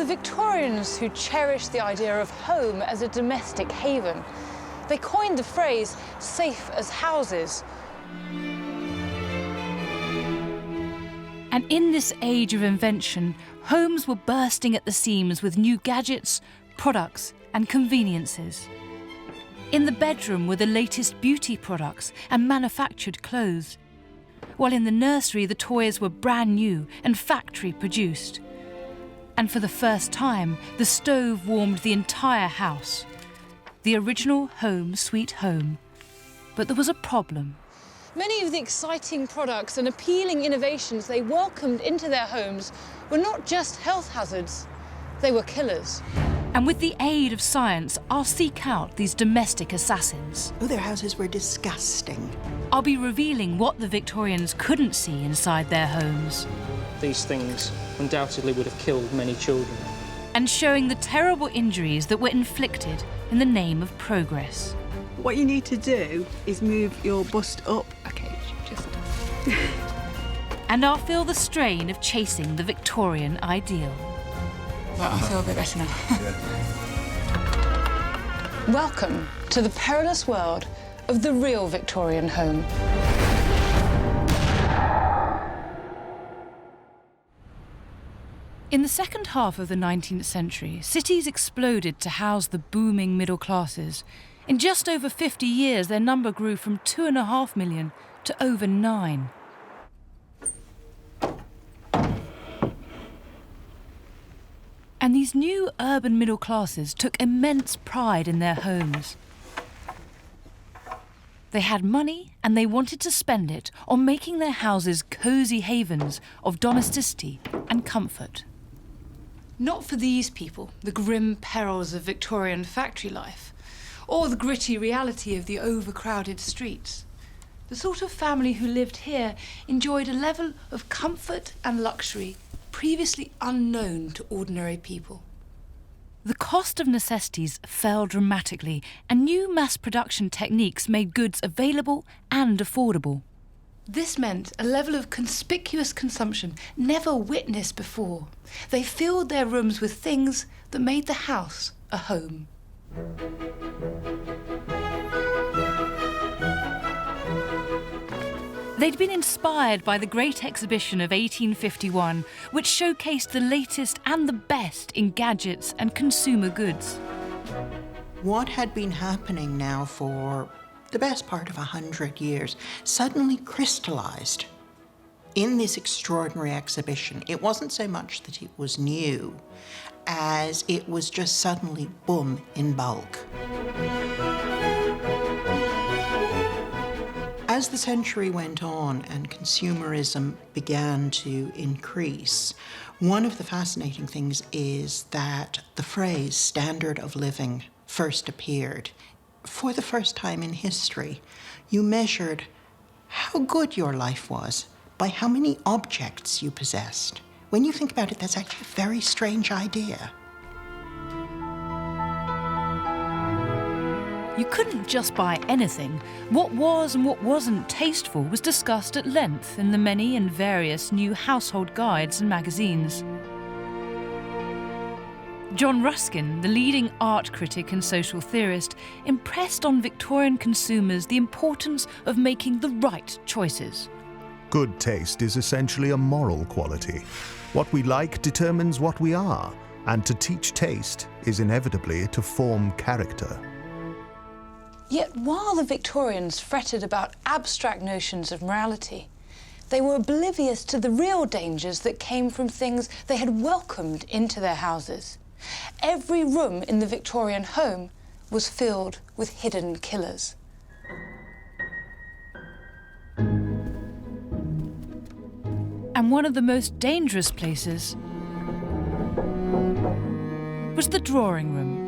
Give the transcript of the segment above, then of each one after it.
the Victorians who cherished the idea of home as a domestic haven. They coined the phrase safe as houses. And in this age of invention, homes were bursting at the seams with new gadgets, products and conveniences. In the bedroom were the latest beauty products and manufactured clothes, while in the nursery the toys were brand new and factory produced. And for the first time, the stove warmed the entire house. The original home sweet home. But there was a problem. Many of the exciting products and appealing innovations they welcomed into their homes were not just health hazards, they were killers. And with the aid of science, I'll seek out these domestic assassins. Oh, their houses were disgusting. I'll be revealing what the Victorians couldn't see inside their homes. These things undoubtedly would have killed many children. And showing the terrible injuries that were inflicted in the name of progress. What you need to do is move your bust up. Okay, just... And I'll feel the strain of chasing the Victorian ideal. Right, I feel a bit better now. Welcome to the perilous world of the real Victorian home. In the second half of the 19th century, cities exploded to house the booming middle classes. In just over 50 years, their number grew from 2.5 million to over 9. And these new urban middle classes took immense pride in their homes. They had money and they wanted to spend it on making their houses cosy havens of domesticity and comfort. Not for these people, the grim perils of Victorian factory life, or the gritty reality of the overcrowded streets. The sort of family who lived here enjoyed a level of comfort and luxury previously unknown to ordinary people. The cost of necessities fell dramatically, and new mass production techniques made goods available and affordable. This meant a level of conspicuous consumption never witnessed before. They filled their rooms with things that made the house a home. They'd been inspired by the Great Exhibition of 1851, which showcased the latest and the best in gadgets and consumer goods. What had been happening now for the best part of 100 years suddenly crystallized in this extraordinary exhibition. It wasn't so much that it was new as it was just suddenly, boom, in bulk. As the century went on and consumerism began to increase, one of the fascinating things is that the phrase standard of living first appeared. For the first time in history, you measured how good your life was by how many objects you possessed. When you think about it, that's actually a very strange idea. You couldn't just buy anything. What was and what wasn't tasteful was discussed at length in the many and various new household guides and magazines. John Ruskin, the leading art critic and social theorist, impressed on Victorian consumers the importance of making the right choices. Good taste is essentially a moral quality. What we like determines what we are, and to teach taste is inevitably to form character. Yet while the Victorians fretted about abstract notions of morality, they were oblivious to the real dangers that came from things they had welcomed into their houses. Every room in the Victorian home was filled with hidden killers. And one of the most dangerous places was the drawing room.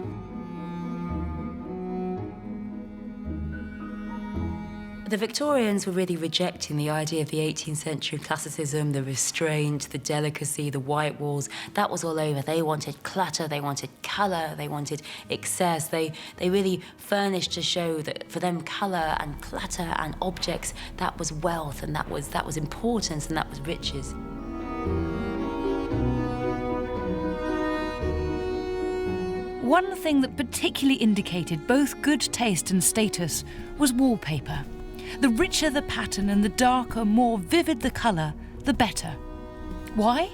The Victorians were really rejecting the idea of the 18th century classicism, the restraint, the delicacy, the white walls. That was all over. They wanted clutter, they wanted colour, they wanted excess. They really furnished to show that for them colour and clutter and objects, that was wealth and that was importance and that was riches. One thing that particularly indicated both good taste and status was wallpaper. The richer the pattern and the darker, more vivid the colour, the better. Why?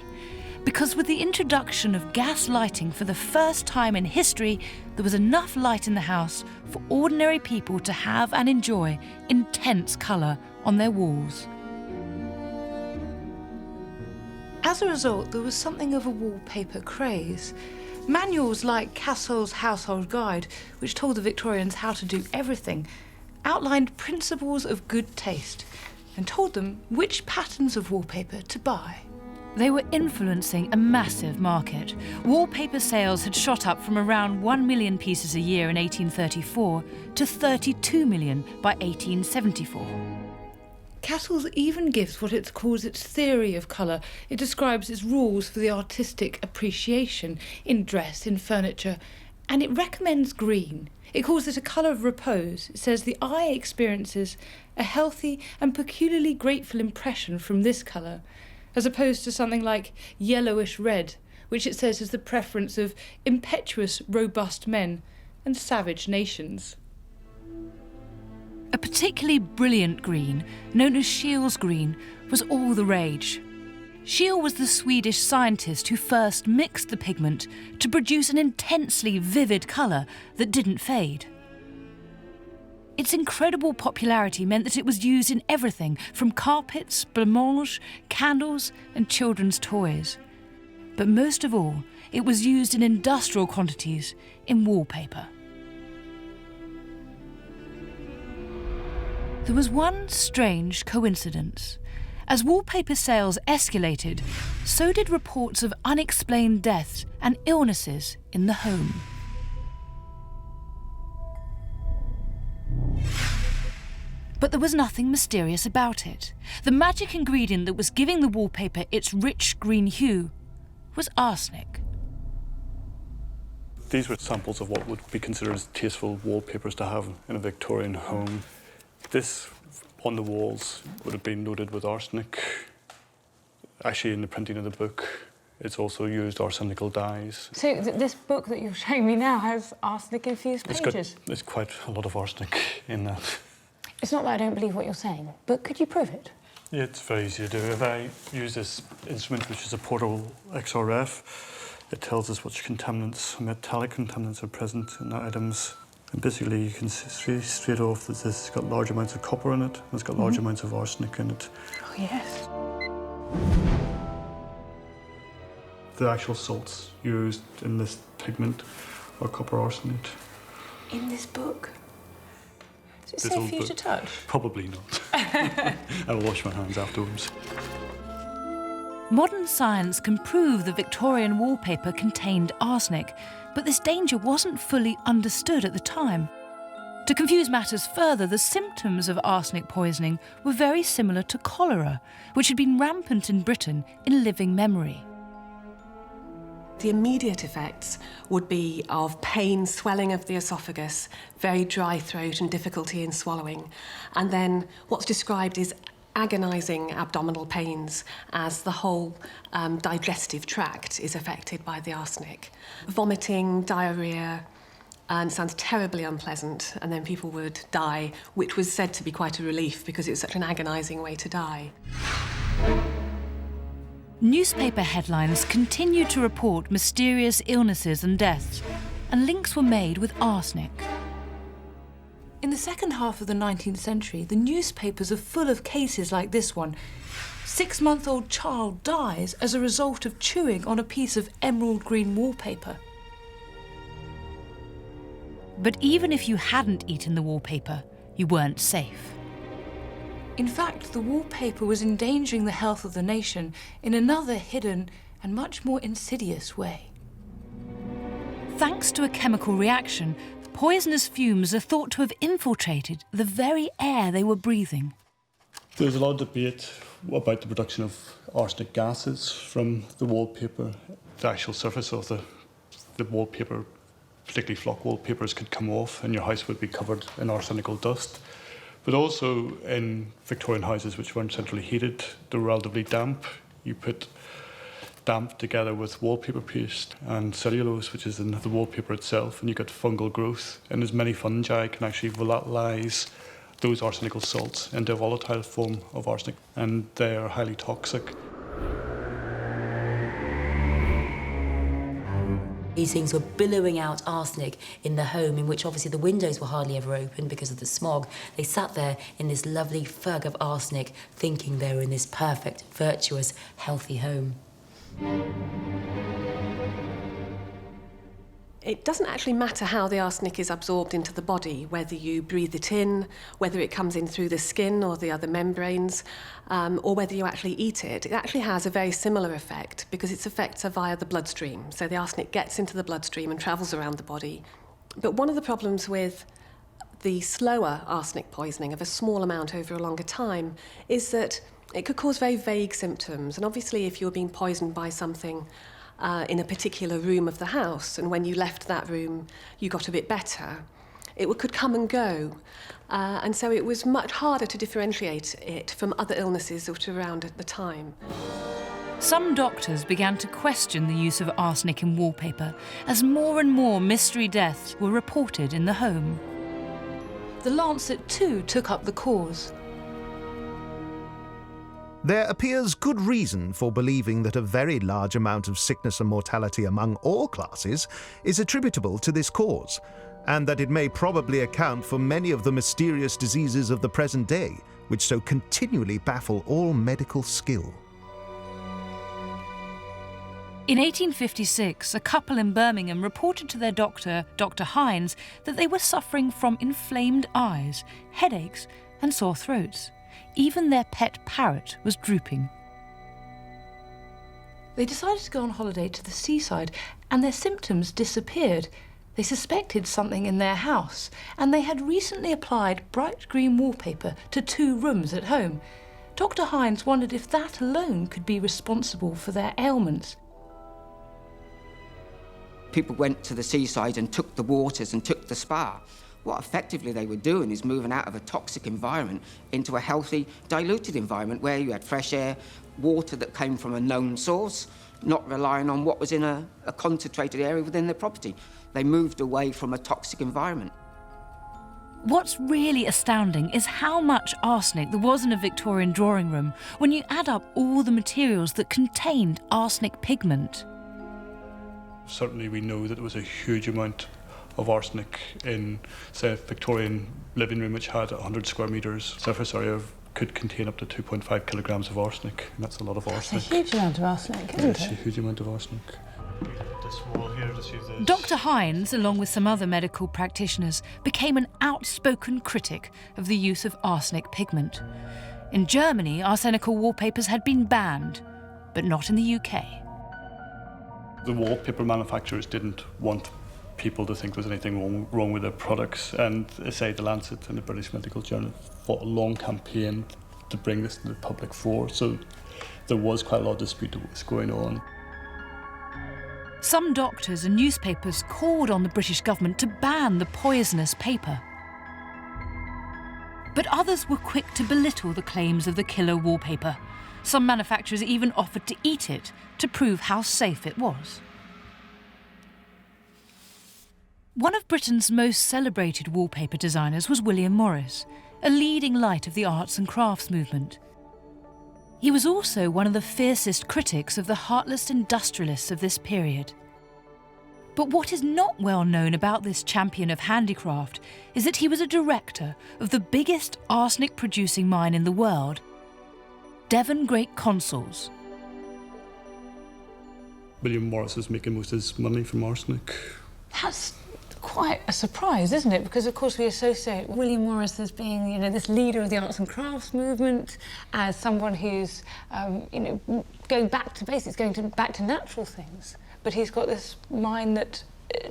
Because with the introduction of gas lighting for the first time in history, there was enough light in the house for ordinary people to have and enjoy intense colour on their walls. As a result, there was something of a wallpaper craze. Manuals like Cassell's Household Guide, which told the Victorians how to do everything, outlined principles of good taste and told them which patterns of wallpaper to buy. They were influencing a massive market. Wallpaper sales had shot up from around 1 million pieces a year in 1834 to 32 million by 1874. Cassell's even gives what it calls its theory of colour. It describes its rules for the artistic appreciation in dress, in furniture, and it recommends green. It calls it a colour of repose. It says the eye experiences a healthy and peculiarly grateful impression from this colour, as opposed to something like yellowish red, which it says is the preference of impetuous, robust men and savage nations. A particularly brilliant green, known as Scheele's green, was all the rage. Scheele was the Swedish scientist who first mixed the pigment to produce an intensely vivid colour that didn't fade. Its incredible popularity meant that it was used in everything from carpets, blancmange, candles and children's toys. But most of all, it was used in industrial quantities in wallpaper. There was one strange coincidence. As wallpaper sales escalated, so did reports of unexplained deaths and illnesses in the home. But there was nothing mysterious about it. The magic ingredient that was giving the wallpaper its rich green hue was arsenic. These were samples of what would be considered as tasteful wallpapers to have in a Victorian home. This on the walls would have been loaded with arsenic. Actually, in the printing of the book, it's also used arsenical dyes. So this book that you're showing me now has arsenic-infused pages? There's quite a lot of arsenic in that. It's not that I don't believe what you're saying, but could you prove it? Yeah, it's very easy to do. If I use this instrument, which is a portable XRF, it tells us which contaminants, metallic contaminants, are present in the items. And basically, you can see straight off that this has got large amounts of copper in it, and it's got large amounts of arsenic in it. Oh, yes. The actual salts used in this pigment are copper arsenate. In this book? Does it This say old for you book? to touch? Probably not. I will wash my hands afterwards. Modern science can prove the Victorian wallpaper contained arsenic, but this danger wasn't fully understood at the time. To confuse matters further, the symptoms of arsenic poisoning were very similar to cholera, which had been rampant in Britain in living memory. The immediate effects would be of pain, swelling of the esophagus, very dry throat and difficulty in swallowing. And then what's described is agonising abdominal pains as the whole digestive tract is affected by the arsenic. Vomiting, diarrhoea, and it sounds terribly unpleasant, and then people would die, which was said to be quite a relief because it was such an agonising way to die. Newspaper headlines continued to report mysterious illnesses and deaths, and links were made with arsenic. In the second half of the 19th century, the newspapers are full of cases like this one. 6-month-old child dies as a result of chewing on a piece of emerald green wallpaper. But even if you hadn't eaten the wallpaper, you weren't safe. In fact, the wallpaper was endangering the health of the nation in another hidden and much more insidious way. Thanks to a chemical reaction, poisonous fumes are thought to have infiltrated the very air they were breathing. There's a lot of debate about the production of arsenic gases from the wallpaper. The actual surface of the wallpaper, particularly flock wallpapers, could come off and your house would be covered in arsenical dust. But also in Victorian houses which weren't centrally heated, they were relatively damp. You put damped together with wallpaper paste and cellulose, which is in the wallpaper itself, and you get fungal growth. And as mmany fungi can actually volatilize those arsenical salts into a volatile form of arsenic, and they are highly toxic. These things were billowing out arsenic in the home, in which obviously the windows were hardly ever open because of the smog. They sat there in this lovely fug of arsenic, thinking they were in this perfect, virtuous, healthy home. It doesn't actually matter how the arsenic is absorbed into the body, whether you breathe it in, whether it comes in through the skin or the other membranes, or whether you actually eat it. It actually has a very similar effect because its effects are via the bloodstream. So the arsenic gets into the bloodstream and travels around the body. But one of the problems with the slower arsenic poisoning of a small amount over a longer time is that it could cause very vague symptoms. And obviously, if you're being poisoned by something in a particular room of the house, and when you left that room you got a bit better, it could come and go. And so it was much harder to differentiate it from other illnesses that were around at the time. Some doctors began to question the use of arsenic in wallpaper as more and more mystery deaths were reported in the home. The Lancet too took up the cause. There appears good reason for believing that a very large amount of sickness and mortality among all classes is attributable to this cause, and that it may probably account for many of the mysterious diseases of the present day, which so continually baffle all medical skill. In 1856, a couple in Birmingham reported to their doctor, Dr. Hines, that they were suffering from inflamed eyes, headaches, and sore throats. Even their pet parrot was drooping. They decided to go on holiday to the seaside, and their symptoms disappeared. They suspected something in their house, and they had recently applied bright green wallpaper to 2 rooms at home. Dr. Hines wondered if that alone could be responsible for their ailments. People went to the seaside and took the waters and took the spa. What effectively they were doing is moving out of a toxic environment into a healthy, diluted environment where you had fresh air, water that came from a known source, not relying on what was in a concentrated area within their property. They moved away from a toxic environment. What's really astounding is how much arsenic there was in a Victorian drawing room when you add up all the materials that contained arsenic pigment. Certainly we know that there was a huge amount of arsenic in, say, a Victorian living room which had 100 square metres surface area could contain up to 2.5 kilograms of arsenic, and that's a lot of arsenic. That's a huge amount of arsenic, isn't it? It's a huge amount of arsenic. This wall here, to see this. Dr. Hines, along with some other medical practitioners, became an outspoken critic of the use of arsenic pigment. In Germany, arsenical wallpapers had been banned, but not in the UK. The wallpaper manufacturers didn't want people to think there's anything wrong with their products, and say the Lancet and the British Medical Journal fought a long campaign to bring this to the public fore, so there was quite a lot of dispute that was going on. Some doctors and newspapers called on the British government to ban the poisonous paper. But others were quick to belittle the claims of the killer wallpaper. Some manufacturers even offered to eat it to prove how safe it was. One of Britain's most celebrated wallpaper designers was William Morris, a leading light of the arts and crafts movement. He was also one of the fiercest critics of the heartless industrialists of this period. But what is not well known about this champion of handicraft is that he was a director of the biggest arsenic-producing mine in the world, Devon Great Consols. William Morris is making most of his money from arsenic. That's quite a surprise, isn't it? Because of course we associate William Morris as being, you know, this leader of the arts and crafts movement, as someone who's, going back to basics, back to natural things. But he's got this mind that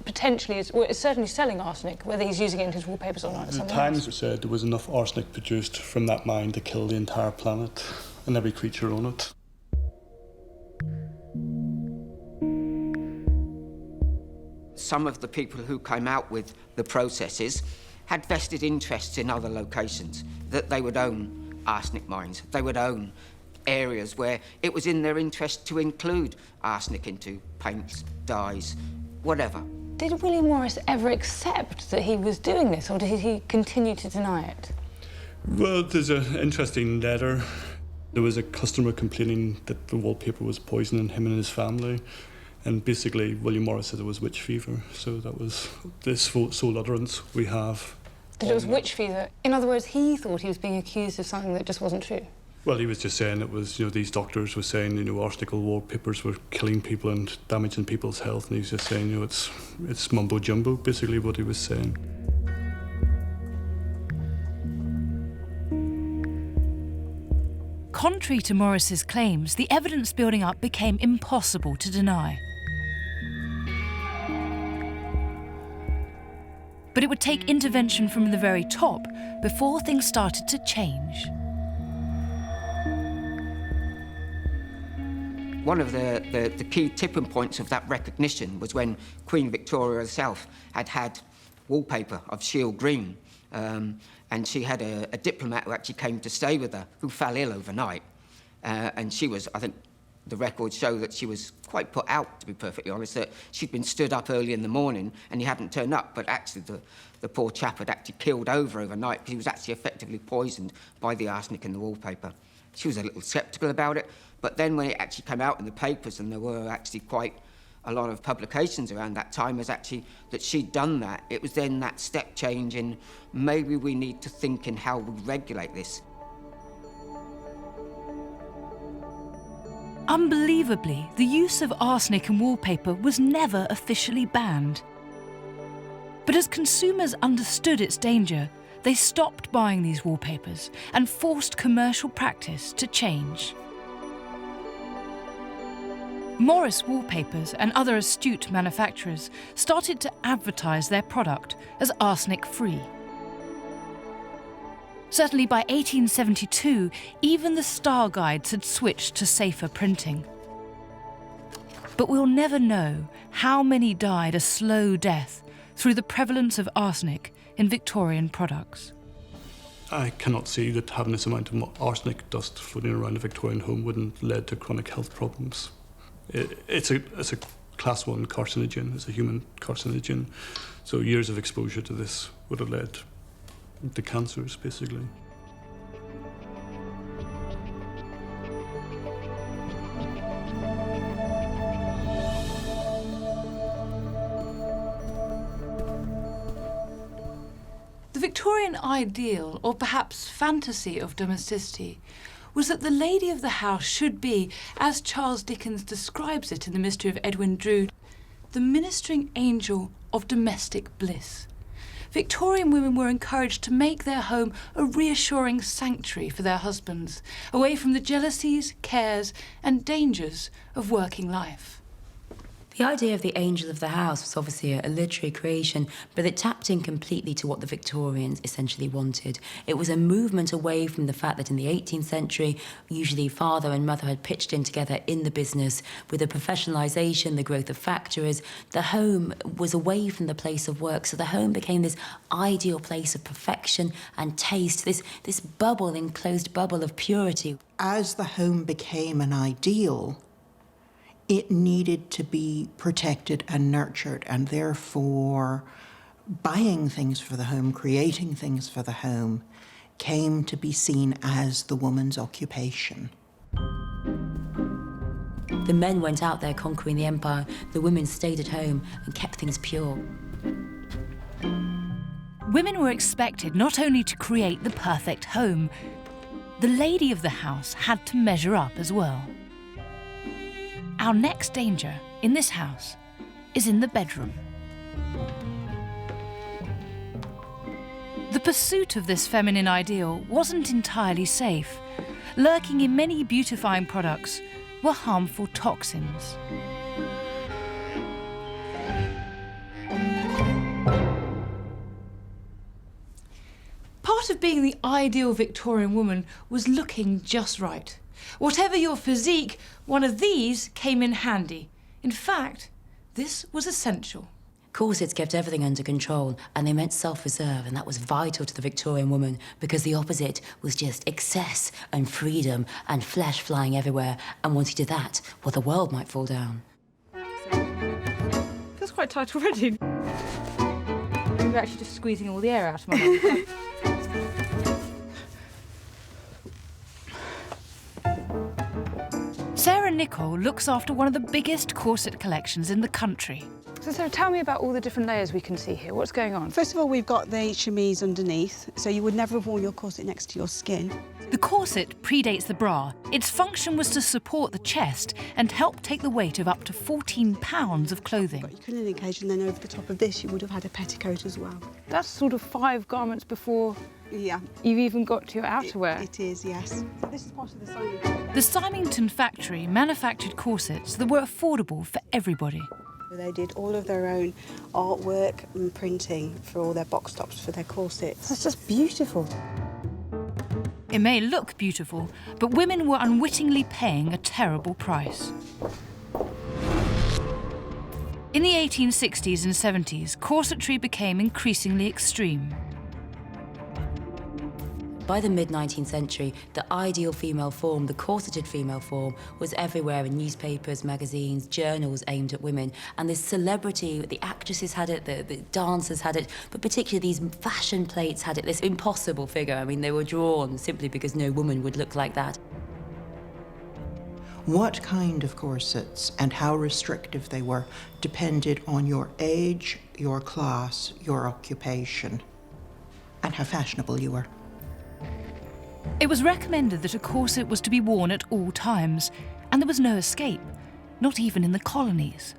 potentially is certainly selling arsenic, whether he's using it in his wallpapers or not. The Times said there was enough arsenic produced from that mine to kill the entire planet and every creature on it. Some of the people who came out with the processes had vested interests in other locations, that they would own arsenic mines, they would own areas where it was in their interest to include arsenic into paints, dyes, whatever. Did William Morris ever accept that he was doing this, or did he continue to deny it? Well, there's an interesting letter. There was a customer complaining that the wallpaper was poisoning him and his family. And basically, William Morris said it was witch fever. So that was the sole utterance we have. That it was witch fever? In other words, he thought he was being accused of something that just wasn't true? Well, he was just saying it was, these doctors were saying, arsenical wallpapers were killing people and damaging people's health. And he was just saying, it's mumbo-jumbo, basically what he was saying. Contrary to Morris's claims, the evidence building up became impossible to deny. But it would take intervention from the very top before things started to change. One of the key tipping points of that recognition was when Queen Victoria herself had wallpaper of Shield Green. And she had a diplomat who actually came to stay with her, who fell ill overnight. And she was, I think, the records show that she was quite put out, to be perfectly honest, that she'd been stood up early in the morning and he hadn't turned up, but actually the poor chap had actually killed over overnight because he was actually effectively poisoned by the arsenic in the wallpaper. She was a little sceptical about it, but then when it actually came out in the papers, and there were actually quite a lot of publications around that time, was actually that she'd done that. It was then that step change in maybe we need to think in how we regulate this. Unbelievably, the use of arsenic in wallpaper was never officially banned. But as consumers understood its danger, they stopped buying these wallpapers and forced commercial practice to change. Morris Wallpapers and other astute manufacturers started to advertise their product as arsenic-free. Certainly by 1872, even the star guides had switched to safer printing. But we'll never know how many died a slow death through the prevalence of arsenic in Victorian products. I cannot see that having this amount of arsenic dust floating around a Victorian home wouldn't lead to chronic health problems. It's a class 1 carcinogen, it's a human carcinogen. So years of exposure to this would have led to cancers, basically. The Victorian ideal, or perhaps fantasy of domesticity, was that the lady of the house should be, as Charles Dickens describes it in The Mystery of Edwin Drood, the ministering angel of domestic bliss. Victorian women were encouraged to make their home a reassuring sanctuary for their husbands, away from the jealousies, cares, and dangers of working life. The idea of the angel of the house was obviously a literary creation, but it tapped in completely to what the Victorians essentially wanted. It was a movement away from the fact that in the 18th century, usually father and mother had pitched in together in the business. With the professionalisation, the growth of factories, the home was away from the place of work, so the home became this ideal place of perfection and taste, this bubble, enclosed bubble of purity. As the home became an ideal, it needed to be protected and nurtured, and therefore buying things for the home, creating things for the home, came to be seen as the woman's occupation. The men went out there conquering the empire, the women stayed at home and kept things pure. Women were expected not only to create the perfect home, the lady of the house had to measure up as well. Our next danger in this house is in the bedroom. The pursuit of this feminine ideal wasn't entirely safe. Lurking in many beautifying products were harmful toxins. Part of being the ideal Victorian woman was looking just right. Whatever your physique, one of these came in handy. In fact, this was essential. Corsets kept everything under control, and they meant self-reserve, and that was vital to the Victorian woman, because the opposite was just excess and freedom and flesh flying everywhere, and once you did that, well, the world might fall down. Feels quite tight already. You're actually just squeezing all the air out of my mouth. Sarah Nichol looks after one of the biggest corset collections in the country. So Sarah, tell me about all the different layers we can see here. What's going on? First of all, we've got the chemise underneath, so you would never have worn your corset next to your skin. The corset predates the bra. Its function was to support the chest and help take the weight of up to 14 pounds of clothing. Got your crinoline cage, and then over the top of this, you would have had a petticoat as well. That's sort of 5 garments before Yeah. you've even got to your outerwear. It is, yes. So this is part of the Symington. The Symington factory manufactured corsets that were affordable for everybody. They did all of their own artwork and printing for all their box tops for their corsets. That's just beautiful. It may look beautiful, but women were unwittingly paying a terrible price. In the 1860s and 70s, corsetry became increasingly extreme. By the mid-19th century, the ideal female form, the corseted female form, was everywhere in newspapers, magazines, journals aimed at women. And this celebrity, the actresses had it, the dancers had it, but particularly these fashion plates had it, this impossible figure. I mean, they were drawn simply because no woman would look like that. What kind of corsets and how restrictive they were depended on your age, your class, your occupation, and how fashionable you were. It was recommended that a corset was to be worn at all times, and there was no escape, not even in the colonies.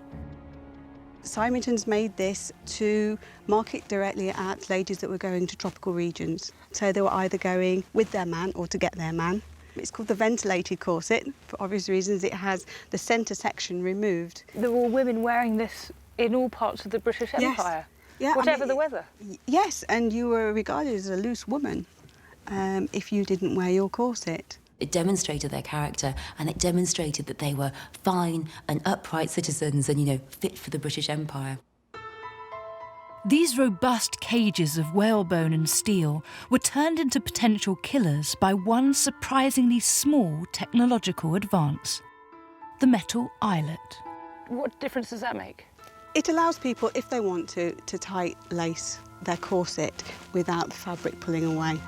Symington's made this to market directly at ladies that were going to tropical regions. So they were either going with their man or to get their man. It's called the ventilated corset. For obvious reasons, it has the centre section removed. There were women wearing this in all parts of the British Empire, Yeah, whatever the weather. Yes, and you were regarded as a loose woman if you didn't wear your corset. It demonstrated their character, and it demonstrated that they were fine and upright citizens and, you know, fit for the British Empire. These robust cages of whalebone and steel were turned into potential killers by one surprisingly small technological advance: the metal eyelet. What difference does that make? It allows people, if they want to tight lace their corset without the fabric pulling away.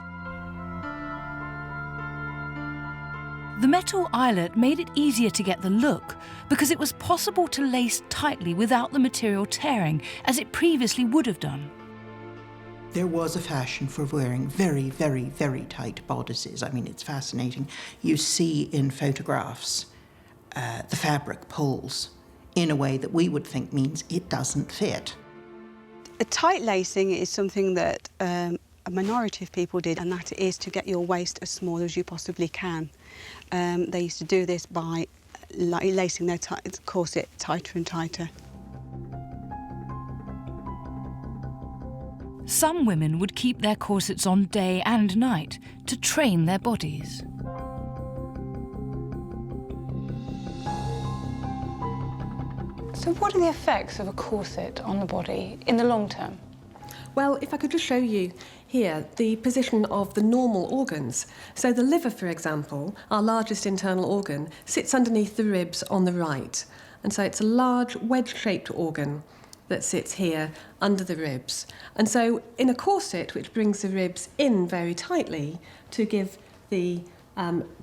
The metal eyelet made it easier to get the look because it was possible to lace tightly without the material tearing, as it previously would have done. There was a fashion for wearing very, very, very tight bodices. I mean, it's fascinating. You see in photographs the fabric pulls in a way that we would think means it doesn't fit. A tight lacing is something that a minority of people did, and that is to get your waist as small as you possibly can. They used to do this by lacing their corset tighter and tighter. Some women would keep their corsets on day and night to train their bodies. So what are the effects of a corset on the body in the long term? Well, if I could just show you here the position of the normal organs. So the liver, for example, our largest internal organ, sits underneath the ribs on the right. And so it's a large wedge-shaped organ that sits here under the ribs. And so in a corset, which brings the ribs in very tightly to give the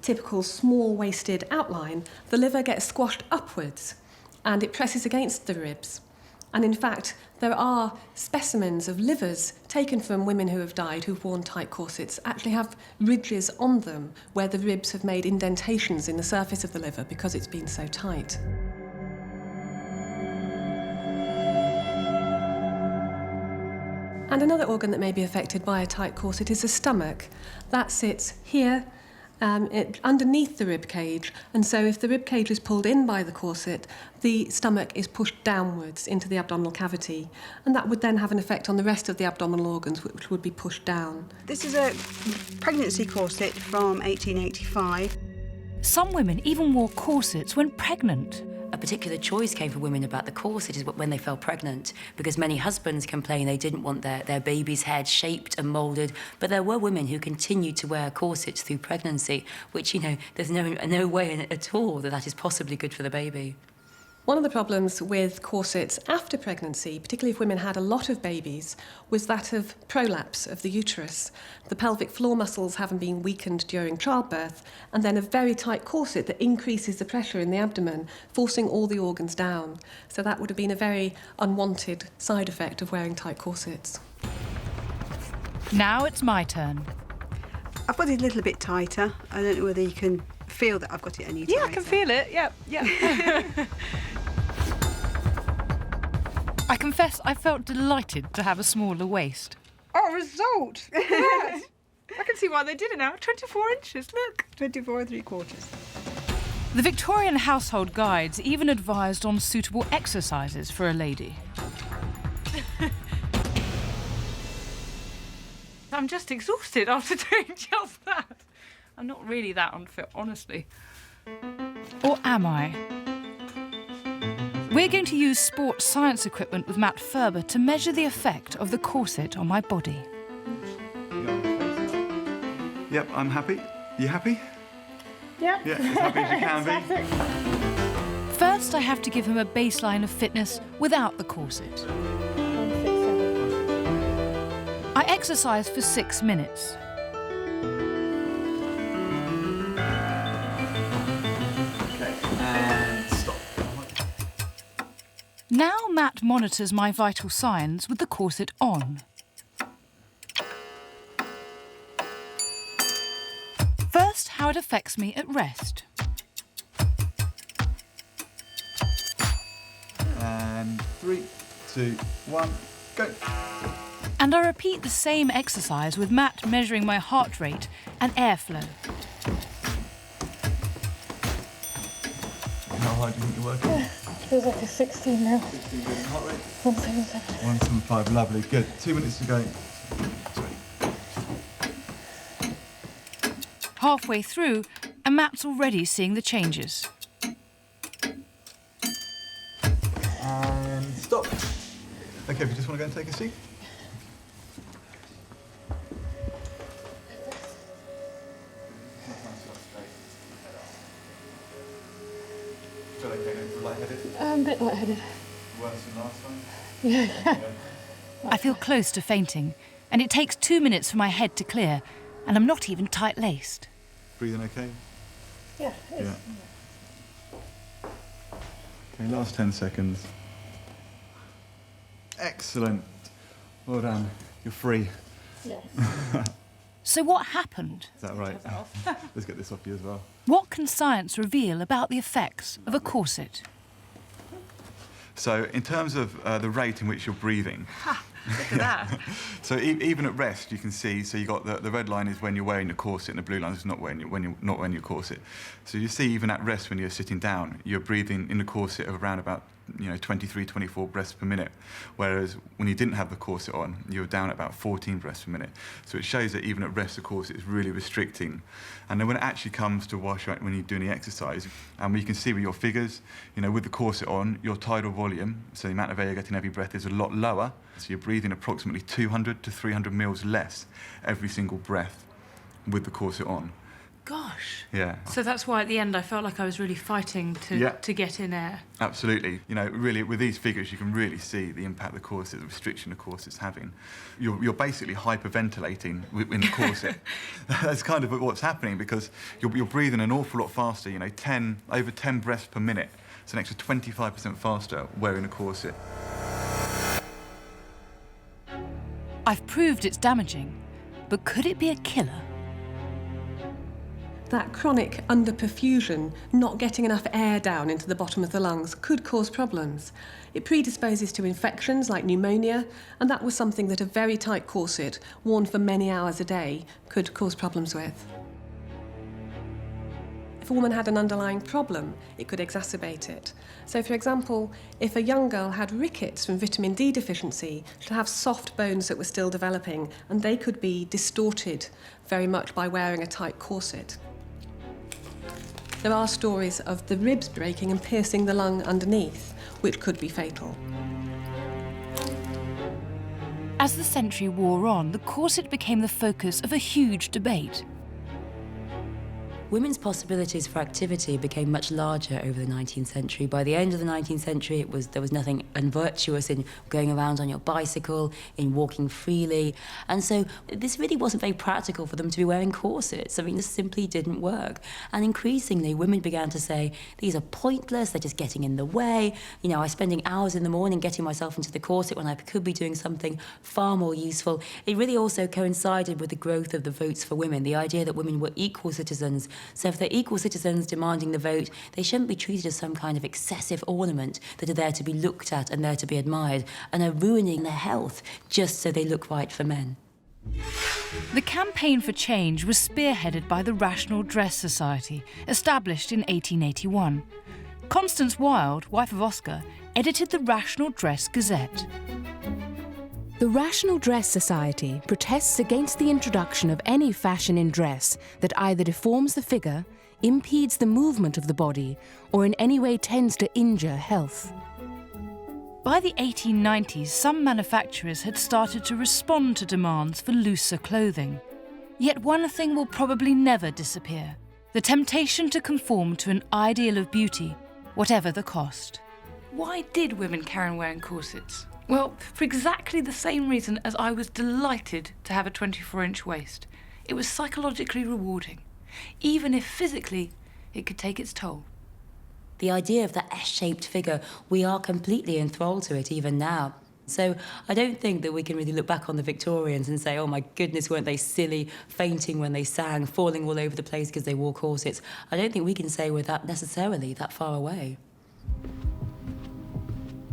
typical small-waisted outline, the liver gets squashed upwards and it presses against the ribs. And in fact, there are specimens of livers taken from women who have died, who've worn tight corsets, actually have ridges on them where the ribs have made indentations in the surface of the liver because it's been so tight. And another organ that may be affected by a tight corset is the stomach. That sits here, underneath the rib cage, and so if the rib cage is pulled in by the corset, the stomach is pushed downwards into the abdominal cavity, and that would then have an effect on the rest of the abdominal organs, which would be pushed down. This is a pregnancy corset from 1885. Some women even wore corsets when pregnant. A particular choice came from women about the corset is when they fell pregnant, because many husbands complained they didn't want their baby's head shaped and moulded, but there were women who continued to wear corsets through pregnancy, which, you know, there's no way at all that is possibly good for the baby. One of the problems with corsets after pregnancy, particularly if women had a lot of babies, was that of prolapse of the uterus. The pelvic floor muscles having been weakened during childbirth, and then a very tight corset that increases the pressure in the abdomen, forcing all the organs down. So that would have been a very unwanted side effect of wearing tight corsets. Now it's my turn. I've got it a little bit tighter. I don't know whether you can feel that I've got it any tighter. Yeah, I can feel it. Yep. I confess I felt delighted to have a smaller waist. Oh, result! Yes. I can see why they did it now. 24 inches, look. 24 3/4. The Victorian household guides even advised on suitable exercises for a lady. I'm just exhausted after doing just that. I'm not really that unfit, honestly. Or am I? We're going to use sports science equipment with Matt Ferber to measure the effect of the corset on my body. Yep, I'm happy. You happy? Yep. Yeah, as happy as you can be. First, I have to give him a baseline of fitness without the corset. I exercise for 6 minutes. Okay, and stop. Now Matt monitors my vital signs with the corset on. First, how it affects me at rest. And 3, 2, 1, go. And I repeat the same exercise with Matt measuring my heart rate and airflow. How high do you think you're working? Feels like a 16 now. 16 good. Heart rate? 177. 175, lovely, good. 2 minutes to go. Halfway through, and Matt's already seeing the changes. And stop. Okay, if you just want to go and take a seat. Feel okay now? Lightheaded? I'm a bit lightheaded. Worse than last time? Yeah. I feel close to fainting, and it takes 2 minutes for my head to clear, and I'm not even tight-laced. Breathing okay? Yeah. Yeah. Okay, last 10 seconds. Excellent. Well done. You're free. Yeah. So what happened? Is that right? Let's get this off you as well. What can science reveal about the effects of a corset? So in terms of the rate in which you're breathing, Look at that. so even at rest, you can see. So you got the red line is when you're wearing your corset, and the blue line is when you're not wearing your corset. So you see, even at rest, when you're sitting down, you're breathing in the corset of around about 23, 24 breaths per minute. Whereas when you didn't have the corset on, you were down at about 14 breaths per minute. So it shows that even at rest, the corset is really restricting. And then when it actually comes to when you're doing the exercise, you can see with your figures, with the corset on, your tidal volume, so the amount of air you're getting every breath, is a lot lower. So you're breathing approximately 200 to 300 mils less every single breath with the corset on. Gosh. Yeah. So that's why at the end I felt like I was really fighting to get in air. Absolutely. Really, with these figures, you can really see the impact the corset, the restriction the corset's having. You're basically hyperventilating in the corset. That's kind of what's happening, because you're breathing an awful lot faster, over 10 breaths per minute. It's an extra 25% faster wearing a corset. I've proved it's damaging, but could it be a killer? That chronic underperfusion, not getting enough air down into the bottom of the lungs, could cause problems. It predisposes to infections like pneumonia, and that was something that a very tight corset, worn for many hours a day, could cause problems with. If a woman had an underlying problem, it could exacerbate it. So, for example, if a young girl had rickets from vitamin D deficiency, she'd have soft bones that were still developing, and they could be distorted very much by wearing a tight corset. there are stories of the ribs breaking and piercing the lung underneath, which could be fatal. As the century wore on, the corset became the focus of a huge debate. Women's possibilities for activity became much larger over the 19th century. By the end of the 19th century, there was nothing unvirtuous in going around on your bicycle, in walking freely. And so this really wasn't very practical for them to be wearing corsets. I mean, this simply didn't work. And increasingly, women began to say, these are pointless, they're just getting in the way. You know, I'm spending hours in the morning getting myself into the corset when I could be doing something far more useful. It really also coincided with the growth of the votes for women, the idea that women were equal citizens. So if they're equal citizens demanding the vote, they shouldn't be treated as some kind of excessive ornament that are there to be looked at and there to be admired and are ruining their health just so they look right for men. The campaign for change was spearheaded by the Rational Dress Society, established in 1881. Constance Wilde, wife of Oscar, edited the Rational Dress Gazette. The Rational Dress Society protests against the introduction of any fashion in dress that either deforms the figure, impedes the movement of the body, or in any way tends to injure health. By the 1890s, some manufacturers had started to respond to demands for looser clothing. Yet one thing will probably never disappear: the temptation to conform to an ideal of beauty, whatever the cost. Why did women carry on wearing corsets? Well, for exactly the same reason as I was delighted to have a 24-inch waist. It was psychologically rewarding, even if physically it could take its toll. The idea of the S-shaped figure, we are completely enthralled to it even now. So I don't think that we can really look back on the Victorians and say, oh my goodness, weren't they silly, fainting when they sang, falling all over the place because they wore corsets. I don't think we can say we're that necessarily that far away.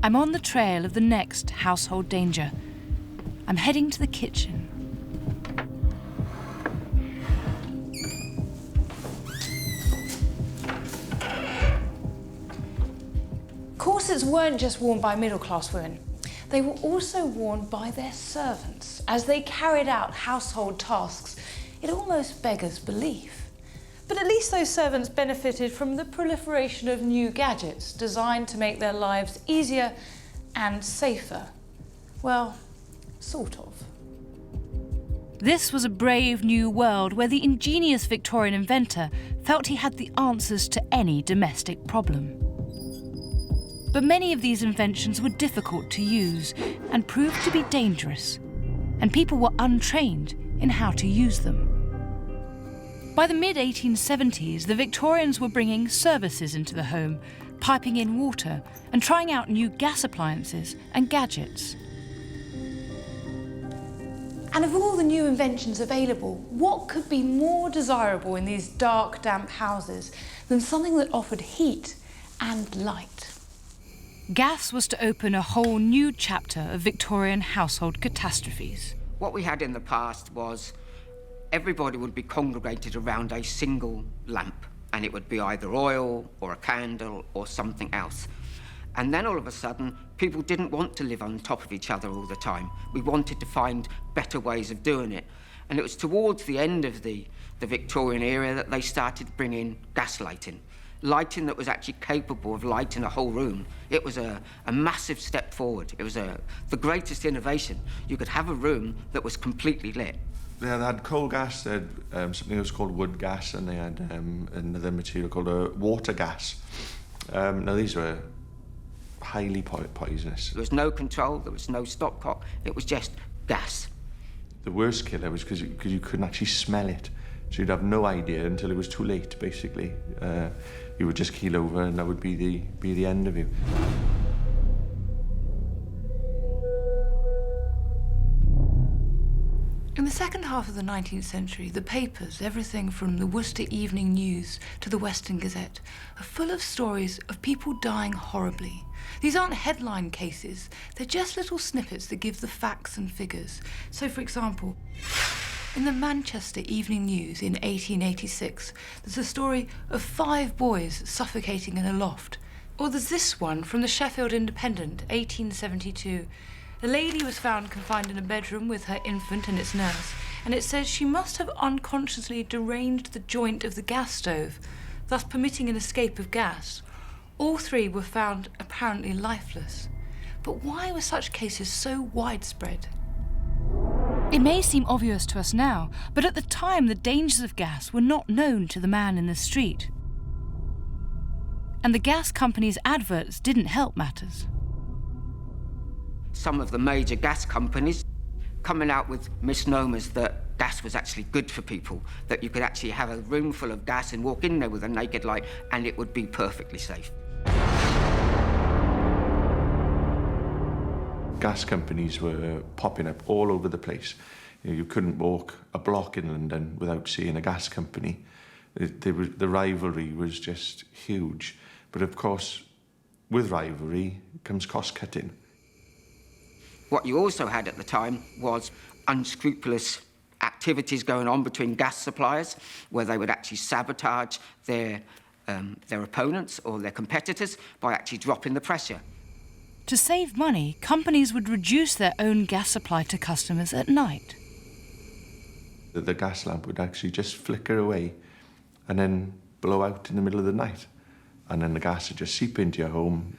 I'm on the trail of the next household danger. I'm heading to the kitchen. Corsets weren't just worn by middle-class women. They were also worn by their servants as they carried out household tasks. It almost beggars belief. But at least those servants benefited from the proliferation of new gadgets designed to make their lives easier and safer. Well, sort of. This was a brave new world where the ingenious Victorian inventor felt he had the answers to any domestic problem. But many of these inventions were difficult to use and proved to be dangerous, and people were untrained in how to use them. By the mid-1870s, the Victorians were bringing services into the home, piping in water, and trying out new gas appliances and gadgets. And of all the new inventions available, what could be more desirable in these dark, damp houses than something that offered heat and light? Gas was to open a whole new chapter of Victorian household catastrophes. What we had in the past was everybody would be congregated around a single lamp, and it would be either oil or a candle or something else. And then all of a sudden, people didn't want to live on top of each other all the time. We wanted to find better ways of doing it. And it was towards the end of the Victorian era that they started bringing gas lighting. Lighting that was actually capable of lighting a whole room. It was a massive step forward. It was the greatest innovation. You could have a room that was completely lit. They had coal gas, they had something that was called wood gas, and they had another material called water gas. Now these were highly poisonous. There was no control, there was no stopcock, it was just gas. The worst killer was because you couldn't actually smell it. So you'd have no idea until it was too late, basically. You would just keel over and that would be the end of you. In the second half of the 19th century, the papers, everything from the Worcester Evening News to the Western Gazette, are full of stories of people dying horribly. These aren't headline cases, they're just little snippets that give the facts and figures. So, for example, in the Manchester Evening News in 1886, there's a story of 5 boys suffocating in a loft. Or there's this one from the Sheffield Independent, 1872. The lady was found confined in a bedroom with her infant and its nurse, and it says she must have unconsciously deranged the joint of the gas stove. thus permitting an escape of gas. All 3 were found apparently lifeless. But why were such cases so widespread? It may seem obvious to us now, but at the time the dangers of gas were not known to the man in the street. And the gas company's adverts didn't help matters. Some of the major gas companies coming out with misnomers that gas was actually good for people, that you could actually have a room full of gas and walk in there with a naked light and it would be perfectly safe. Gas companies were popping up all over the place. You couldn't walk a block in London without seeing a gas company. The rivalry was just huge. But of course, with rivalry comes cost cutting. What you also had at the time was unscrupulous activities going on between gas suppliers, where they would actually sabotage their opponents or their competitors by actually dropping the pressure. To save money, companies would reduce their own gas supply to customers at night. The gas lamp would actually just flicker away and then blow out in the middle of the night. And then the gas would just seep into your home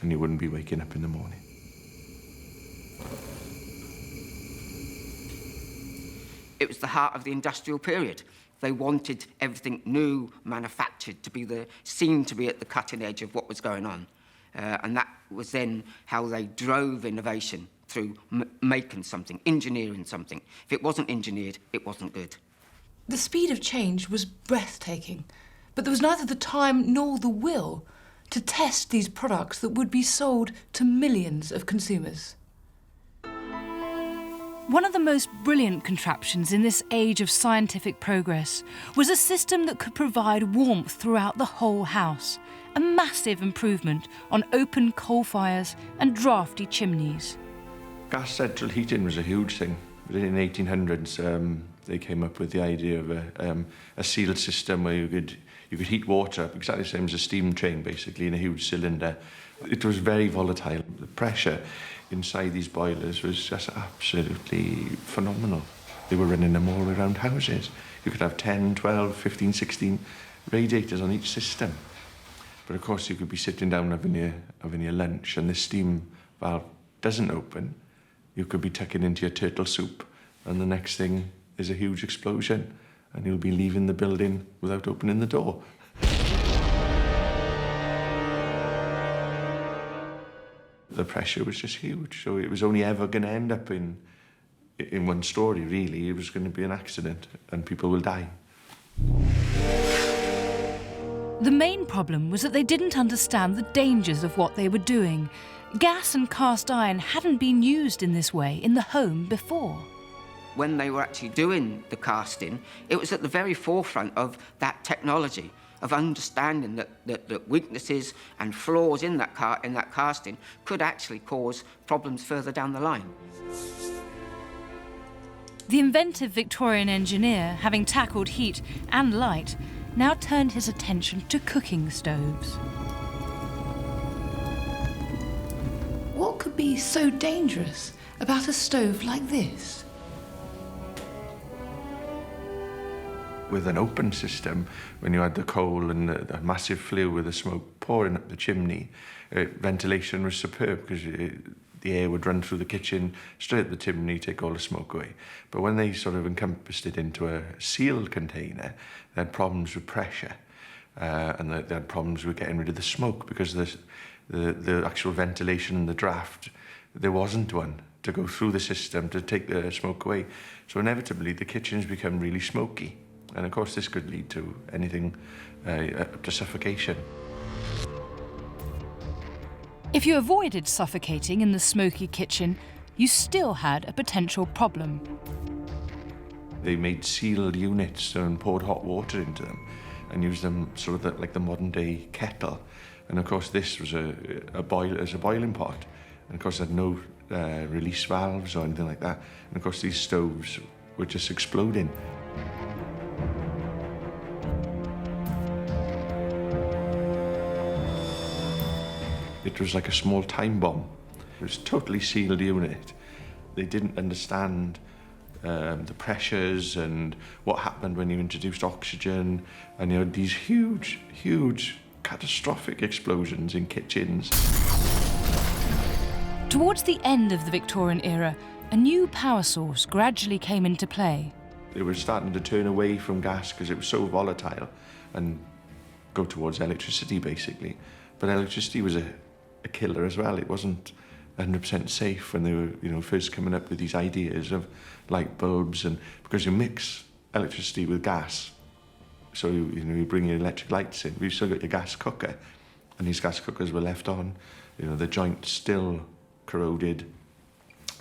and you wouldn't be waking up in the morning. It was the heart of the industrial period. They wanted everything new, manufactured, to be seen to be at the cutting edge of what was going on. And that was then how they drove innovation, through making something, engineering something. If it wasn't engineered, it wasn't good. The speed of change was breathtaking, but there was neither the time nor the will to test these products that would be sold to millions of consumers. One of the most brilliant contraptions in this age of scientific progress was a system that could provide warmth throughout the whole house, a massive improvement on open coal fires and drafty chimneys. Gas central heating was a huge thing. In the 1800s, they came up with the idea of a sealed system where you could heat water up, exactly the same as a steam train, basically, in a huge cylinder. It was very volatile. The pressure inside these boilers was just absolutely phenomenal. They were running them all around houses. You could have 10, 12, 15, 16 radiators on each system. But of course, you could be sitting down having your lunch and the steam valve doesn't open. You could be tucking into your turtle soup and the next thing is a huge explosion and you'll be leaving the building without opening the door. The pressure was just huge, so it was only ever going to end up in one story, really. It was going to be an accident and people will die. The main problem was that they didn't understand the dangers of what they were doing. Gas and cast iron hadn't been used in this way in the home before. When they were actually doing the casting, it was at the very forefront of that technology, of understanding that weaknesses and flaws in that casting could actually cause problems further down the line. The inventive Victorian engineer, having tackled heat and light, now turned his attention to cooking stoves. What could be so dangerous about a stove like this? With an open system, when you had the coal and the massive flue with the smoke pouring up the chimney, ventilation was superb because the air would run through the kitchen, straight up the chimney, take all the smoke away. But when they sort of encompassed it into a sealed container, they had problems with pressure and they had problems with getting rid of the smoke because the actual ventilation and the draft, there wasn't one to go through the system to take the smoke away. So inevitably, the kitchens become really smoky. And of course, this could lead to anything up to suffocation. If you avoided suffocating in the smoky kitchen, you still had a potential problem. They made sealed units and poured hot water into them and used them sort of like the modern day kettle. And of course, this was a boiling pot. And of course, it had no release valves or anything like that. And of course, these stoves were just exploding. It was like a small time bomb. It was a totally sealed unit. They didn't understand the pressures and what happened when you introduced oxygen, and you know, these huge, huge catastrophic explosions in kitchens. Towards the end of the Victorian era, a new power source gradually came into play. They were starting to turn away from gas because it was so volatile and go towards electricity, basically. But electricity was a killer as well. It wasn't 100% safe when they were, you know, first coming up with these ideas of light bulbs, and because you mix electricity with gas, so you bring your electric lights in. We've still got your gas cooker, and these gas cookers were left on. You know, the joint still corroded,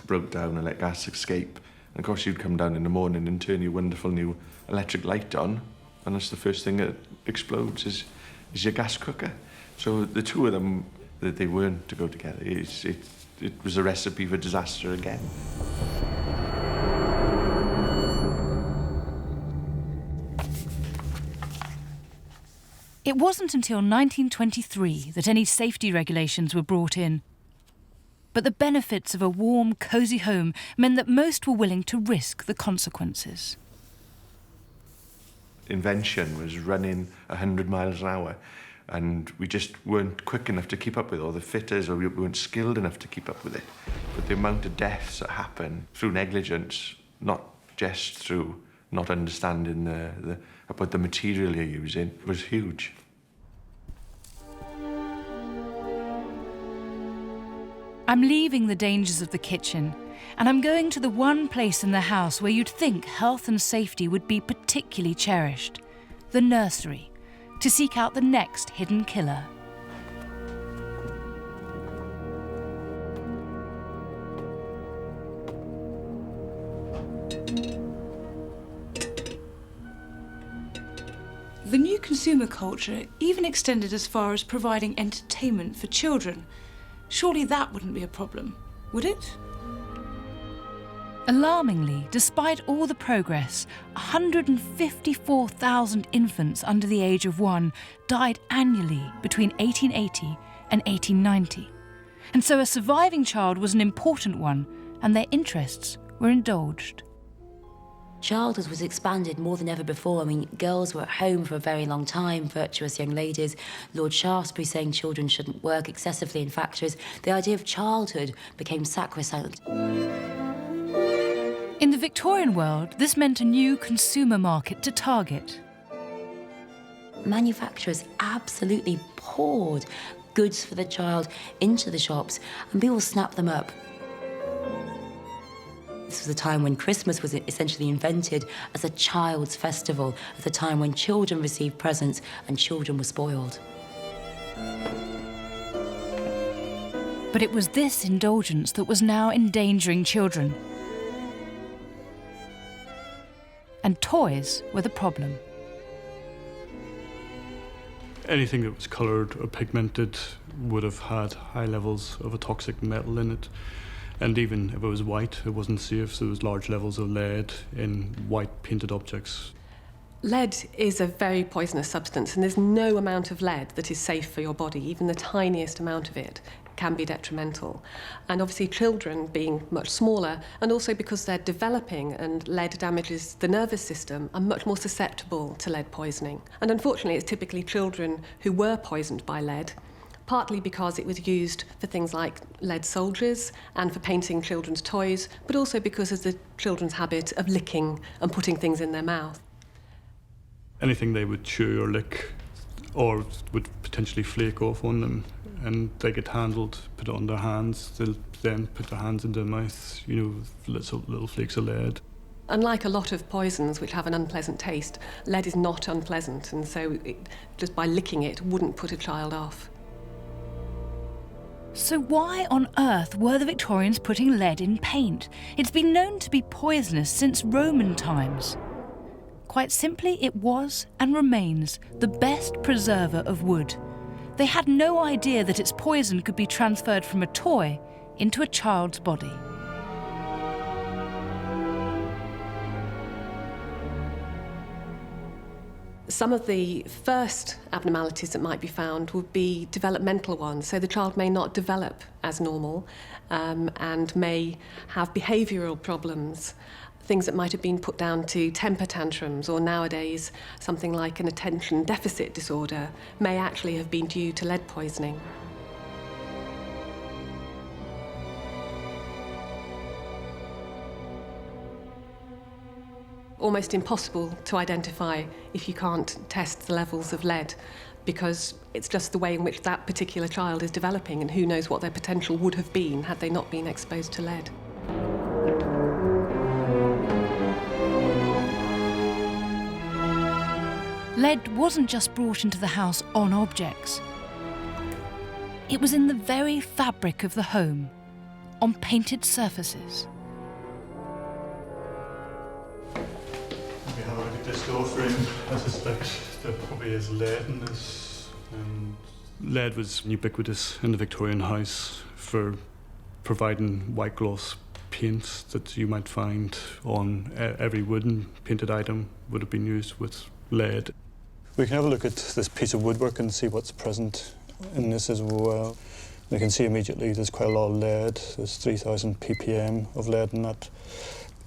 broke down, and let gas escape. And of course, you'd come down in the morning and turn your wonderful new electric light on, and that's the first thing that explodes is your gas cooker. So the two of them, they weren't to go together. It was a recipe for disaster again. It wasn't until 1923 that any safety regulations were brought in. But the benefits of a warm, cosy home meant that most were willing to risk the consequences. Invention was running 100 miles an hour, and we just weren't quick enough to keep up with all the fitters, or we weren't skilled enough to keep up with it. But the amount of deaths that happen through negligence, not just through not understanding about the material you're using, was huge. I'm leaving the dangers of the kitchen, and I'm going to the one place in the house where you'd think health and safety would be particularly cherished, the nursery, to seek out the next hidden killer. The new consumer culture even extended as far as providing entertainment for children. Surely that wouldn't be a problem, would it? Alarmingly, despite all the progress, 154,000 infants under the age of 1 died annually between 1880 and 1890. And so a surviving child was an important one, and their interests were indulged. Childhood was expanded more than ever before. I mean, girls were at home for a very long time, virtuous young ladies. Lord Shaftesbury saying children shouldn't work excessively in factories. The idea of childhood became sacrosanct. In the Victorian world, this meant a new consumer market to target. Manufacturers absolutely poured goods for the child into the shops, and people snapped them up. This was a time when Christmas was essentially invented as a child's festival, at a time when children received presents and children were spoiled. But it was this indulgence that was now endangering children. And toys were the problem. Anything that was coloured or pigmented would have had high levels of a toxic metal in it. And even if it was white, it wasn't safe, so there was large levels of lead in white painted objects. Lead is a very poisonous substance, and there's no amount of lead that is safe for your body. Even the tiniest amount of it can be detrimental. And obviously children being much smaller, and also because they're developing and lead damages the nervous system, are much more susceptible to lead poisoning. And unfortunately, it's typically children who were poisoned by lead, partly because it was used for things like lead soldiers and for painting children's toys, but also because of the children's habit of licking and putting things in their mouth. Anything they would chew or lick or would potentially flake off on them, and they get handled, put it on their hands, they'll then put their hands in their mouth, you know, with little flakes of lead. Unlike a lot of poisons which have an unpleasant taste, lead is not unpleasant, and so just by licking it wouldn't put a child off. So why on earth were the Victorians putting lead in paint? It's been known to be poisonous since Roman times. Quite simply, it was and remains the best preserver of wood. They had no idea that its poison could be transferred from a toy into a child's body. Some of the first abnormalities that might be found would be developmental ones. So the child may not develop as normal and may have behavioural problems. things that might have been put down to temper tantrums, or nowadays something like an attention deficit disorder, may actually have been due to lead poisoning. Almost impossible to identify if you can't test the levels of lead, because it's just the way in which that particular child is developing, and who knows what their potential would have been had they not been exposed to lead. Lead wasn't just brought into the house on objects. It was in the very fabric of the home, on painted surfaces. We have a look at this door frame. I suspect there probably is lead in this. Lead was ubiquitous in the Victorian house for providing white gloss paints that you might find on every wooden painted item would have been used with lead. We can have a look at this piece of woodwork and see what's present in this as well. You can see immediately there's quite a lot of lead. There's 3,000 ppm of lead in that.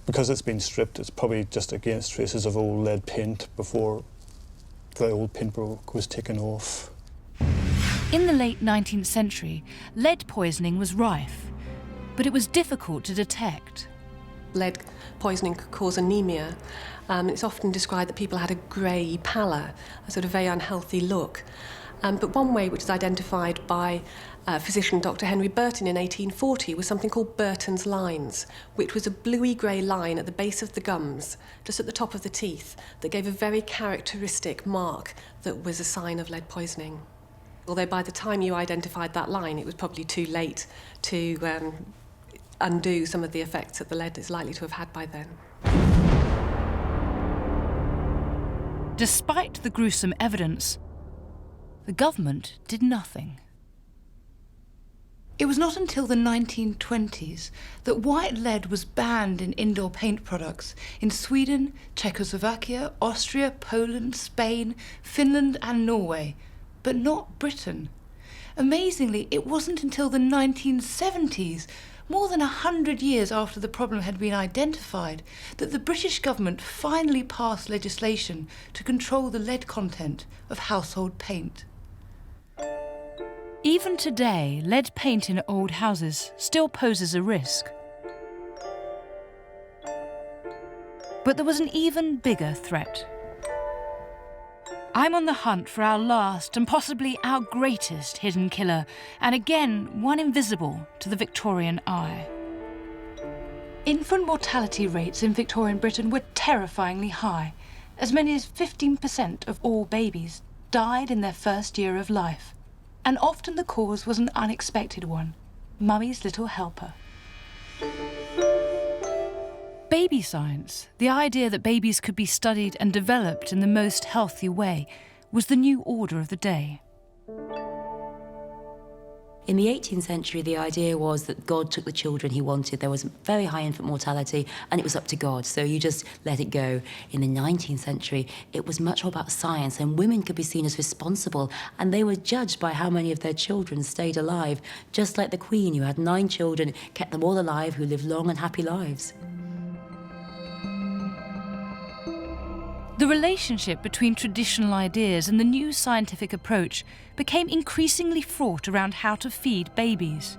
Because it's been stripped, it's probably just against traces of old lead paint before the old paintwork was taken off. In the late 19th century, lead poisoning was rife, but it was difficult to detect. Lead poisoning could cause anemia. It's often described that people had a grey pallor, a sort of very unhealthy look. But one way which is identified by physician Dr. Henry Burton in 1840 was something called Burton's lines, which was a bluey-grey line at the base of the gums, just at the top of the teeth, that gave a very characteristic mark that was a sign of lead poisoning. Although by the time you identified that line, it was probably too late to undo some of the effects that the lead is likely to have had by then. Despite the gruesome evidence, the government did nothing. It was not until the 1920s that white lead was banned in indoor paint products in Sweden, Czechoslovakia, Austria, Poland, Spain, Finland and Norway, but not Britain. Amazingly, it wasn't until the 1970s, more than 100 years after the problem had been identified, that the British government finally passed legislation to control the lead content of household paint. Even today, lead paint in old houses still poses a risk. But there was an even bigger threat. I'm on the hunt for our last and possibly our greatest hidden killer, and again, one invisible to the Victorian eye. Infant mortality rates in Victorian Britain were terrifyingly high. As many as 15% of all babies died in their first year of life. And often the cause was an unexpected one: mummy's little helper. Baby science, the idea that babies could be studied and developed in the most healthy way, was the new order of the day. In the 18th century, the idea was that God took the children he wanted. There was very high infant mortality, and it was up to God, so you just let it go. In the 19th century, it was much more about science, and women could be seen as responsible, and they were judged by how many of their children stayed alive, just like the Queen, who had 9 children, kept them all alive, who lived long and happy lives. The relationship between traditional ideas and the new scientific approach became increasingly fraught around how to feed babies.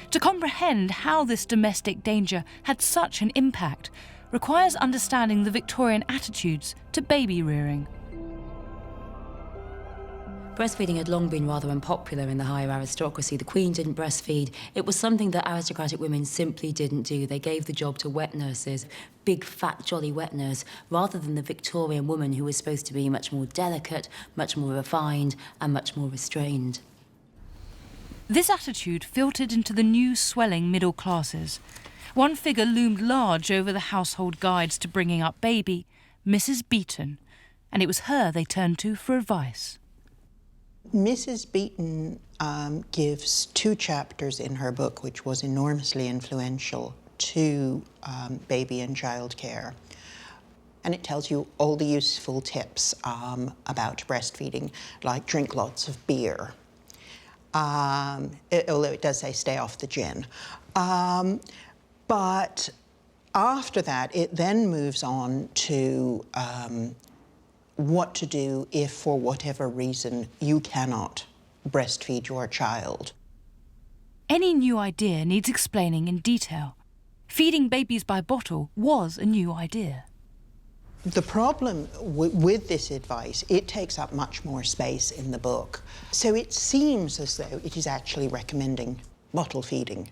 To comprehend how this domestic danger had such an impact requires understanding the Victorian attitudes to baby rearing. Breastfeeding had long been rather unpopular in the higher aristocracy. The Queen didn't breastfeed. It was something that aristocratic women simply didn't do. They gave the job to wet nurses, big, fat, jolly wet nurse, rather than the Victorian woman who was supposed to be much more delicate, much more refined, and much more restrained. This attitude filtered into the new swelling middle classes. One figure loomed large over the household guides to bringing up baby, Mrs. Beeton, and it was her they turned to for advice. Mrs. Beeton gives 2 chapters in her book, which was enormously influential to baby and child care. And it tells you all the useful tips about breastfeeding, like drink lots of beer. Although it does say stay off the gin. But After that, it then moves on to what to do if, for whatever reason, you cannot breastfeed your child. Any new idea needs explaining in detail. Feeding babies by bottle was a new idea. The problem with this advice, it takes up much more space in the book. So it seems as though it is actually recommending bottle feeding,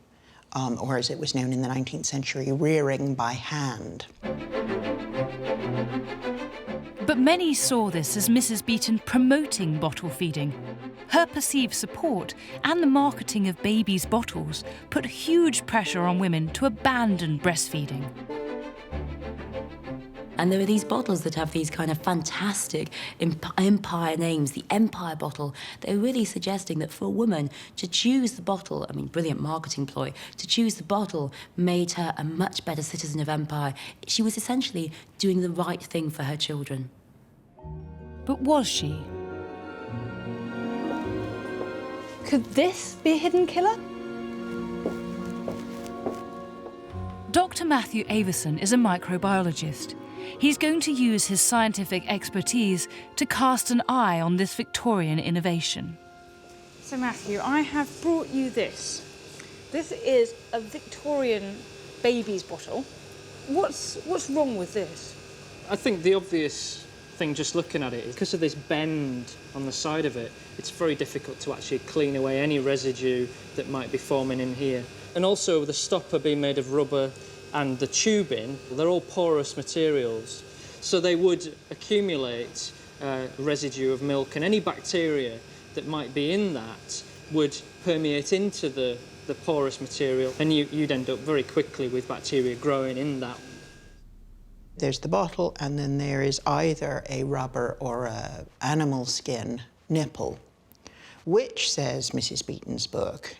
or as it was known in the 19th century, rearing by hand. But many saw this as Mrs. Beeton promoting bottle feeding. Her perceived support and the marketing of babies' bottles put huge pressure on women to abandon breastfeeding. And there are these bottles that have these kind of fantastic empire names, the Empire bottle. They're really suggesting that for a woman to choose the bottle, I mean, brilliant marketing ploy, to choose the bottle made her a much better citizen of empire. She was essentially doing the right thing for her children. But was she? Could this be a hidden killer? Dr. Matthew Avison is a microbiologist. He's going to use his scientific expertise to cast an eye on this Victorian innovation. So Matthew, I have brought you this. This is a Victorian baby's bottle. What's wrong with this? I think the obvious thing just looking at it is because of this bend on the side of it, it's very difficult to actually clean away any residue that might be forming in here. And also the stopper being made of rubber and the tubing, they're all porous materials. So they would accumulate residue of milk, and any bacteria that might be in that would permeate into the porous material, and you'd end up very quickly with bacteria growing in that. There's the bottle, and then there is either a rubber or an animal skin nipple, which, says Mrs. Beeton's book,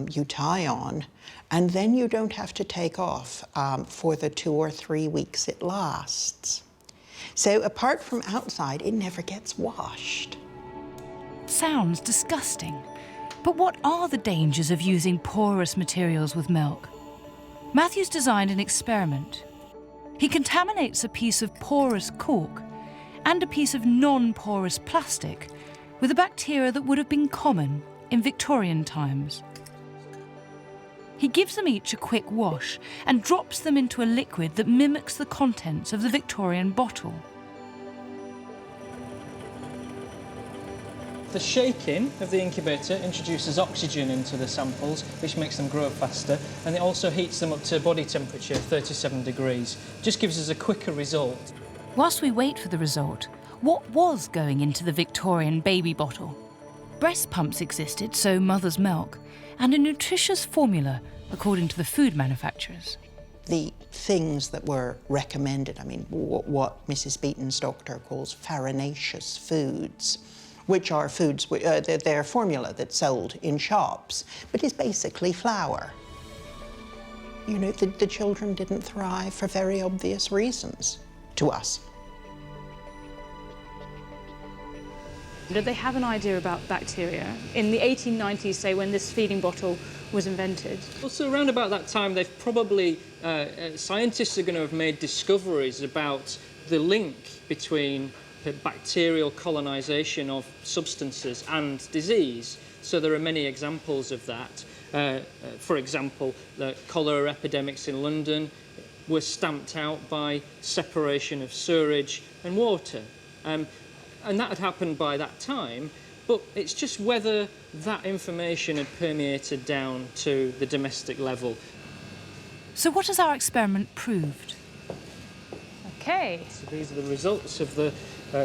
you tie on, and then you don't have to take off for the 2 or 3 weeks it lasts. So apart from outside, it never gets washed. Sounds disgusting. But what are the dangers of using porous materials with milk? Matthew's designed an experiment. He contaminates a piece of porous cork and a piece of non-porous plastic with a bacteria that would have been common in Victorian times. He gives them each a quick wash and drops them into a liquid that mimics the contents of the Victorian bottle. The shaking of the incubator introduces oxygen into the samples, which makes them grow faster, and it also heats them up to body temperature, 37 degrees. Just gives us a quicker result. Whilst we wait for the result, what was going into the Victorian baby bottle? Breast pumps existed, so mother's milk, and a nutritious formula, according to the food manufacturers. The things that were recommended, I mean, what Mrs. Beeton's doctor calls farinaceous foods, which are foods, they're formula that's sold in shops, but is basically flour. You know, the children didn't thrive for very obvious reasons to us. Did they have an idea about bacteria? In the 1890s, say, when this feeding bottle was invented? Also, around about that time, they've probably, scientists are going to have made discoveries about the link between the bacterial colonisation of substances and disease. So there are many examples of that. For example, the cholera epidemics in London were stamped out by separation of sewerage and water. And that had happened by that time, but it's just whether that information had permeated down to the domestic level. So what has our experiment proved? Okay. So these are the results of the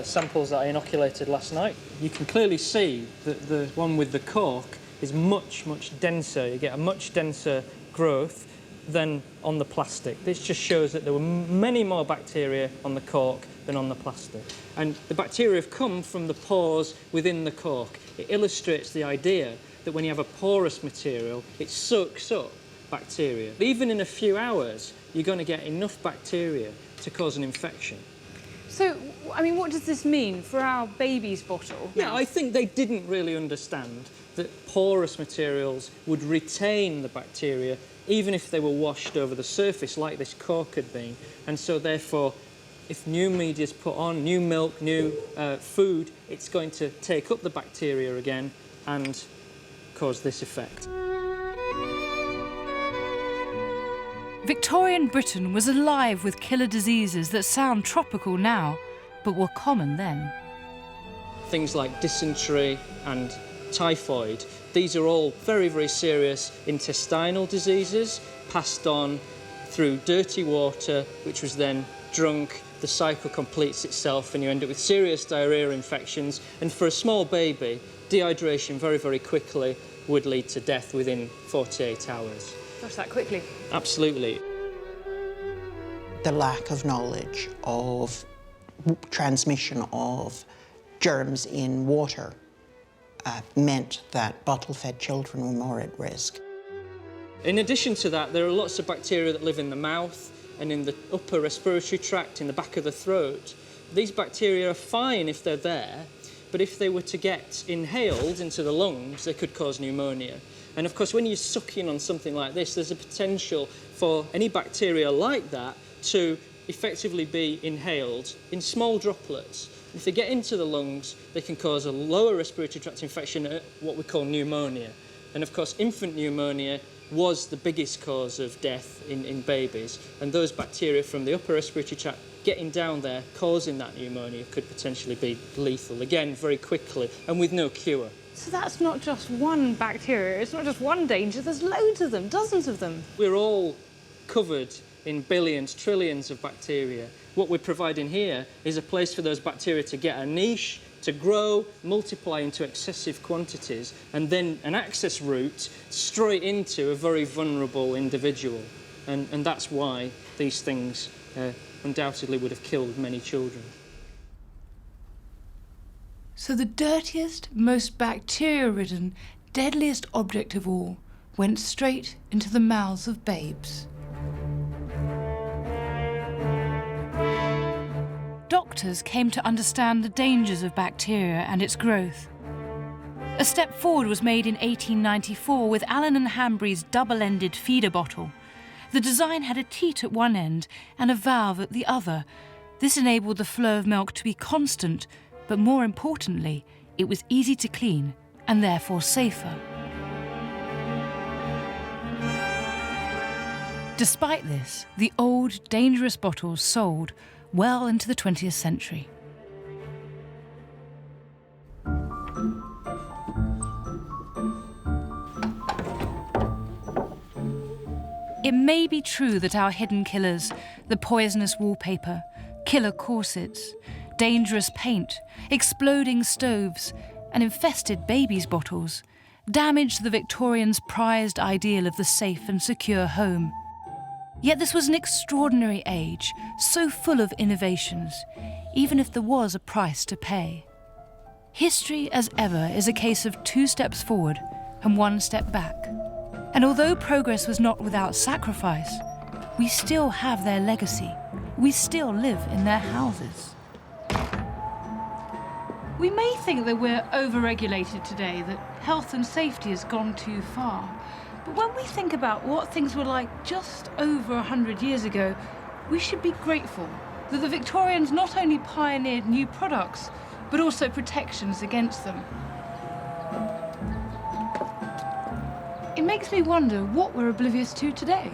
samples that I inoculated last night. You can clearly see that the one with the cork is much, much denser. You get a much denser growth than on the plastic. This just shows that there were many more bacteria on the cork than on the plastic. And the bacteria have come from the pores within the cork. It illustrates the idea that when you have a porous material, it soaks up bacteria. Even in a few hours, you're going to get enough bacteria to cause an infection. So, I mean, what does this mean for our baby's bottle? Yeah, I think they didn't really understand that porous materials would retain the bacteria even if they were washed over the surface like this cork had been. And so therefore, if new media is put on, new milk, new food, it's going to take up the bacteria again and cause this effect. Victorian Britain was alive with killer diseases that sound tropical now, but were common then. Things like dysentery and typhoid, these are all very, very serious intestinal diseases passed on through dirty water, which was then drunk. The cycle completes itself and you end up with serious diarrhea infections. And for a small baby, dehydration very, very quickly would lead to death within 48 hours. Gosh, that quickly? Absolutely. The lack of knowledge of transmission of germs in water meant that bottle-fed children were more at risk. In addition to that, there are lots of bacteria that live in the mouth and in the upper respiratory tract, in the back of the throat. These bacteria are fine if they're there, but if they were to get inhaled into the lungs, they could cause pneumonia. And of course, when you're sucking on something like this, there's a potential for any bacteria like that to effectively be inhaled in small droplets. If they get into the lungs, they can cause a lower respiratory tract infection, what we call pneumonia. And of course, infant pneumonia was the biggest cause of death in babies. And those bacteria from the upper respiratory tract getting down there, causing that pneumonia, could potentially be lethal, again, very quickly, and with no cure. So that's not just one bacteria, it's not just one danger, there's loads of them, dozens of them. We're all covered in billions, trillions of bacteria. What we're providing here is a place for those bacteria to get a niche, to grow, multiply into excessive quantities, and then an access route straight into a very vulnerable individual. And that's why these things undoubtedly would have killed many children. So the dirtiest, most bacteria-ridden, deadliest object of all went straight into the mouths of babes. Doctors came to understand the dangers of bacteria and its growth. A step forward was made in 1894 with Allen and Hanbury's double-ended feeder bottle. The design had a teat at one end and a valve at the other. This enabled the flow of milk to be constant, but more importantly, it was easy to clean and therefore safer. Despite this, the old, dangerous bottles sold well into the 20th century. It may be true that our hidden killers, the poisonous wallpaper, killer corsets, dangerous paint, exploding stoves, and infested babies' bottles, damaged the Victorians' prized ideal of the safe and secure home. Yet this was an extraordinary age, so full of innovations, even if there was a price to pay. History, as ever, is a case of 2 steps forward and 1 step back. And although progress was not without sacrifice, we still have their legacy. We still live in their houses. We may think that we're over-regulated today, that health and safety has gone too far. But when we think about what things were like just over 100 years ago, we should be grateful that the Victorians not only pioneered new products, but also protections against them. It makes me wonder what we're oblivious to today.